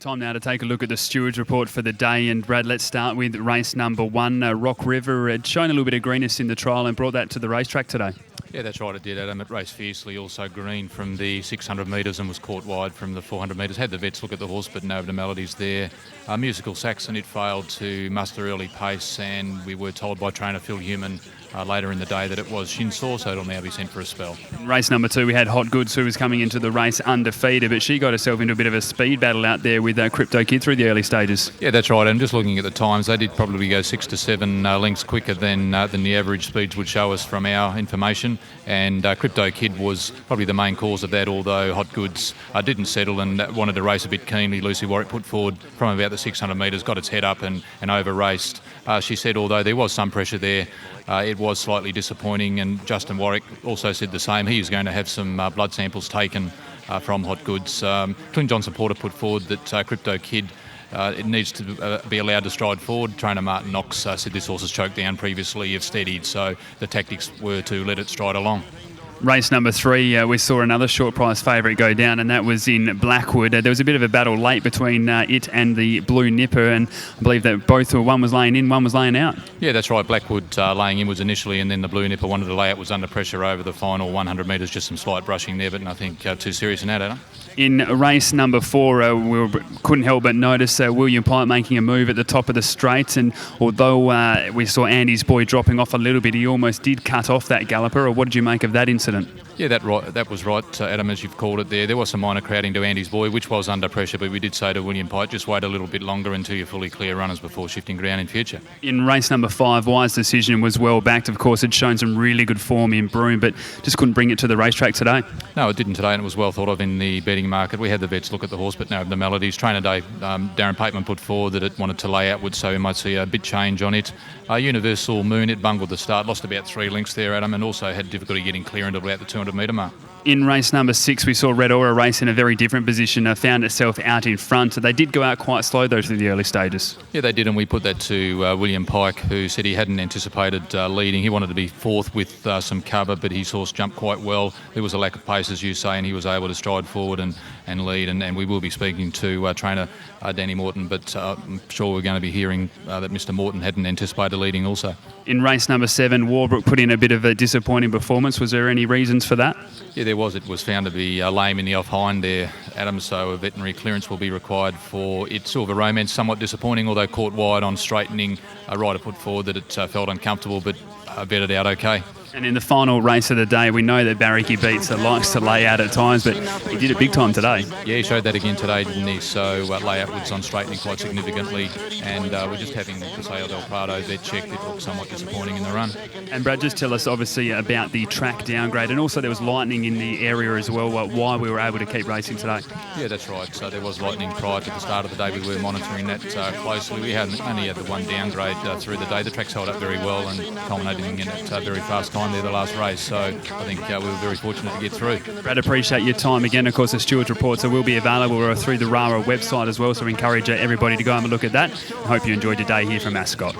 Time now to take a look at the Stewards report for the day. And Brad, let's start with race number one. Rock River had shown a little bit of greenness in the trial and brought that to the racetrack today. Yeah, that's right, it did, Adam. It raced fiercely, also green from the 600 metres and was caught wide from the 400 metres. Had the vets look at the horse, but no abnormalities there. Musical Saxon, it failed to muster early pace, and we were told by trainer Phil Human later in the day that it was shin sore, so it'll now be sent for a spell. In race number two, we had Hot Goods, who was coming into the race undefeated, but she got herself into a bit of a speed battle out there with Crypto Kid through the early stages. Yeah, that's right. And just looking at the times, they did probably go 6 to 7 lengths quicker than the average speeds would show us from our information. And Crypto Kid was probably the main cause of that, although Hot Goods didn't settle and wanted to race a bit keenly. Lucy Warwick put forward from about the 600 metres, got its head up and over-raced. She said although there was some pressure there, it was slightly disappointing, and Justin Warwick also said the same. He was going to have some blood samples taken from Hot Goods. Clint Johnson Porter put forward that Crypto Kid it needs to be allowed to stride forward. Trainer Martin Knox said this horse has choked down previously, if steadied, so the tactics were to let it stride along. Race number three, we saw another short price favourite go down, and that was in Blackwood. There was a bit of a battle late between it and the Blue Nipper, and I believe that one was laying in, one was laying out. Yeah, that's right. Blackwood laying in was initially, and then the Blue Nipper wanted to lay out, was under pressure over the final 100 metres, just some slight brushing there, but nothing too serious in that, Adam. In race number four, we couldn't help but notice William Pipe making a move at the top of the straight, and although we saw Andy's boy dropping off a little bit, he almost did cut off that galloper. Or what did you make of that incident? Yeah, that was right, Adam, as you've called it there. There was some minor crowding to Andy's boy, which was under pressure, but we did say to William Pipe, just wait a little bit longer until you're fully clear runners before shifting ground in future. In race number five, Wise Decision was well backed. Of course, it's shown some really good form in Broome, but just couldn't bring it to the racetrack today. No, it didn't today, and it was well thought of in the betting market. We had the vets look at the horse, but no abnormalities. Trainer Dave, Darren Pateman put forward that it wanted to lay outwards, so we might see a bit change on it. Universal Moon, it bungled the start, lost about 3 lengths there, Adam, and also had difficulty getting clear into about the 200 metre mark. In race number 6, we saw Red Aura race in a very different position, found itself out in front. They did go out quite slow, though, through the early stages. Yeah, they did, and we put that to William Pike, who said he hadn't anticipated leading. He wanted to be fourth with some cover, but his horse jumped quite well. There was a lack of pace, as you say, and he was able to stride forward and lead. And we will be speaking to trainer Danny Morton, but I'm sure we're going to be hearing that Mr. Morton hadn't anticipated leading also. In race number 7, Warbrook put in a bit of a disappointing performance. Was there any reasons for that? Yeah, there was. It was found to be lame in the off-hind there, Adam, so a veterinary clearance will be required for it. Silver Romance, somewhat disappointing, although caught wide on straightening. A rider put forward that it felt uncomfortable, but vetted out okay. And in the final race of the day, we know that Barricky Beats likes to lay out at times, but he did it big time today. Yeah, he showed that again today, didn't he? So lay outwards on straightening quite significantly, and we're just having Paseo del Prado vet checked. It looked somewhat disappointing in the run. And Brad, just tell us obviously about the track downgrade, and also there was lightning in the area as well, why we were able to keep racing today. Yeah, that's right. So there was lightning prior to the start of the day. We were monitoring that closely. We only had the one downgrade through the day. The track's held up very well and culminating in a very fast time there the last race, so I think we were very fortunate to get through. Brad, appreciate your time again. Of course, the Stewards reports will be available through the RARA website as well, so we encourage everybody to go and have a look at that. I hope you enjoyed your day here from Ascot.